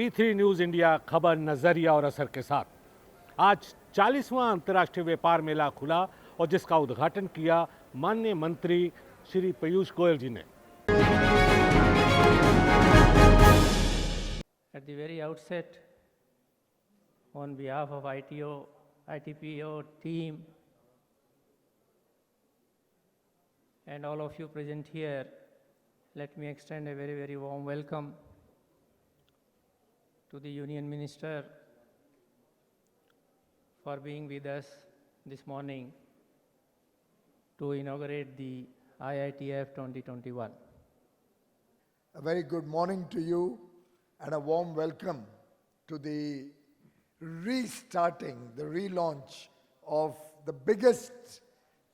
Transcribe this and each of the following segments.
C3 news India खबर नजरिया और असर के साथ आज 40वां अंतर्राष्ट्रीय व्यापार मेला खुला और जिसका उद्घाटन किया माननीय मंत्री श्री पीयूष गोयल जी ने। At the very outset, on behalf of ITPO team and all of you present here, let me extend a very, very warm welcome to the Union Minister for being with us this morning to inaugurate the IITF 2021. A very good morning to you and a warm welcome to the restarting, the relaunch of the biggest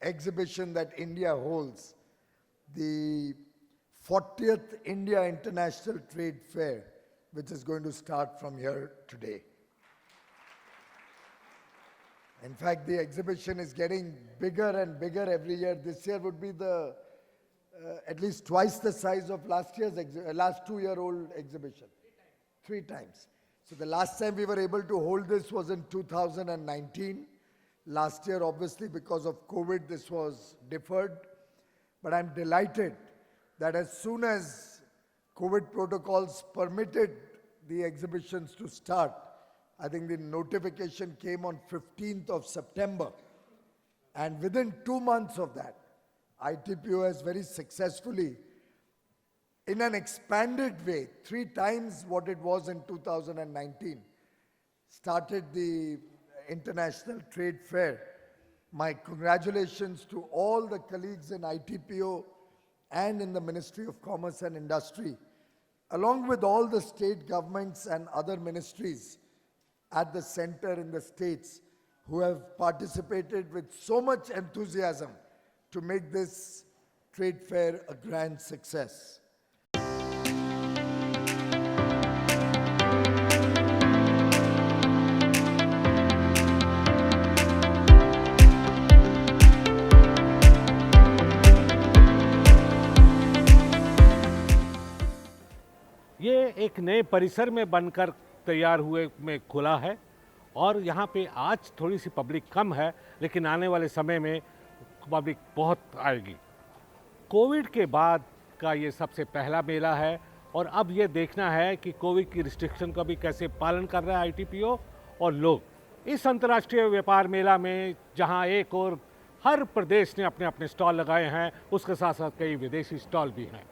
exhibition that India holds, the 40th India International Trade Fair, which is going to start from here today. In fact, the exhibition is getting bigger and bigger every year. This year would be at least twice the size of last 2-year-old exhibition. 3 times. So the last time we were able to hold this was in 2019. Last year, obviously, because of COVID, this was deferred. But I'm delighted that as soon as COVID protocols permitted the exhibitions to start, I think the notification came on 15th of September. And within 2 months of that, ITPO has very successfully, in an expanded way, 3 times what it was in 2019, started the International Trade Fair. My congratulations to all the colleagues in ITPO and in the Ministry of Commerce and Industry, along with all the state governments and other ministries at the center in the states who have participated with so much enthusiasm to make this trade fair a grand success. ये एक नए परिसर में बनकर तैयार हुए में खुला है और यहाँ पे आज थोड़ी सी पब्लिक कम है, लेकिन आने वाले समय में पब्लिक बहुत आएगी। कोविड के बाद का ये सबसे पहला मेला है और अब ये देखना है कि कोविड की रिस्ट्रिक्शन का भी कैसे पालन कर रहा है ITPO और लोग। इस अंतर्राष्ट्रीय व्यापार मेला में जहाँ एक और हर प्रदेश ने अपने अपने स्टॉल लगाए हैं, उसके साथ साथ कई विदेशी स्टॉल भी हैं।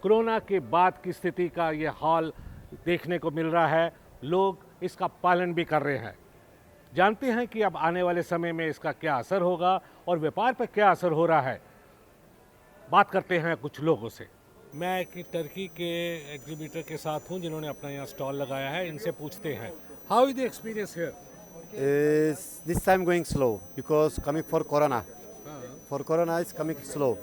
कोरोना के बाद की स्थिति का ये हाल देखने को मिल रहा है। लोग इसका पालन भी कर रहे हैं। जानते हैं कि अब आने वाले समय में इसका क्या असर होगा और व्यापार पर क्या असर हो रहा है। बात करते हैं कुछ लोगों से। मैं एक टर्की के एग्जीबिटर के साथ हूं जिन्होंने अपना यहाँ स्टॉल लगाया है। इनसे पूछते हैं, how is the experience here? This time going slow because coming for Corona. For Corona is coming slow.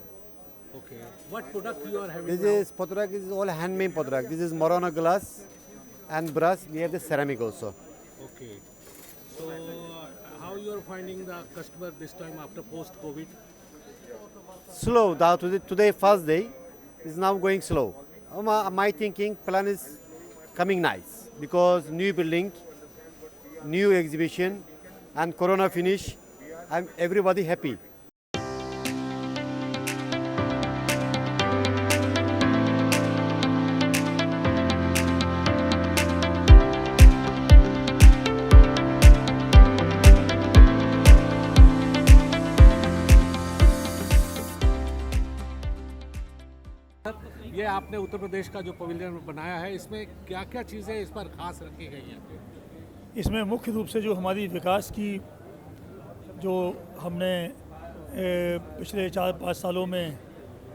Okay. What product you are having? This now? is product is all handmade product. This is Murano glass and brass. We have the ceramic also. Okay. So how you are finding the customer this time after post-COVID? Slow. Today first day is now going slow. My thinking plan is coming nice because new building, new exhibition, and Corona finish. I'm everybody happy. ये आपने उत्तर प्रदेश का जो pavilion बनाया है, इसमें क्या क्या चीज़ें इस पर खास रखी गई हैं? इसमें मुख्य रूप से जो हमारी विकास की जो हमने पिछले 4-5 सालों में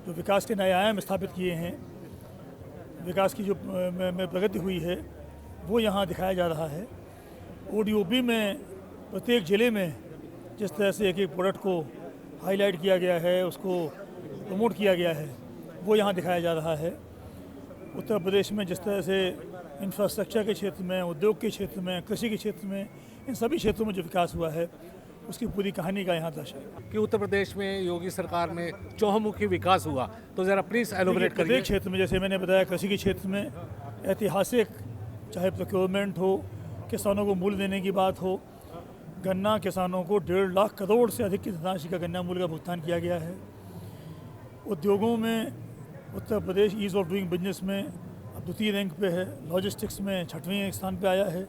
जो विकास के नए आयाम स्थापित किए हैं, विकास की जो में प्रगति हुई है वो यहाँ दिखाया जा रहा है। ODOP में प्रत्येक ज़िले में जिस तरह से एक एक प्रोडक्ट को हाईलाइट किया गया है, उसको प्रमोट किया गया है, वो यहाँ दिखाया जा रहा है। उत्तर प्रदेश में जिस तरह से इंफ्रास्ट्रक्चर के क्षेत्र में, उद्योग के क्षेत्र में, कृषि के क्षेत्र में, इन सभी क्षेत्रों में जो विकास हुआ है उसकी पूरी कहानी का यहाँ दर्शन है। कि उत्तर प्रदेश में योगी सरकार में चौमुखी विकास हुआ, तो ज़रा प्लीज़ एलोबरेट करिए। प्रत्येक क्षेत्र में, जैसे मैंने बताया, कृषि के क्षेत्र में ऐतिहासिक, चाहे प्रोक्योरमेंट हो, किसानों को मूल्य देने की बात हो, गन्ना किसानों को 1.5 लाख करोड़ से अधिक की धनराशि का गन्ना मूल्य का भुगतान किया गया है। उद्योगों में Uttar Pradesh ease of doing business में अब 2य रैंक पे है, लॉजिस्टिक्स में 6वें स्थान पे आया है।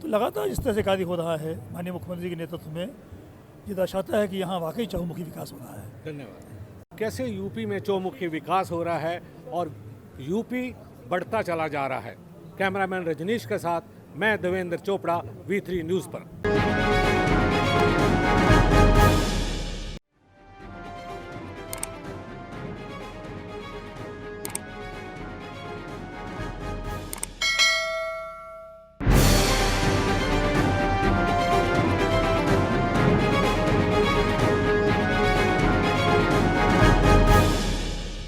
तो लगातार इस तरह से कार्य हो रहा है माननीय मुख्यमंत्री के नेतृत्व में, ये दर्शाता है कि यहाँ वाकई चहुमुखी विकास हो रहा है। धन्यवाद। कैसे यूपी में चौमुखी विकास हो रहा है और यूपी बढ़ता चला जा रहा है। कैमरामैन रजनीश के साथ मैं देवेंद्र चोपड़ा, V3 न्यूज़ पर।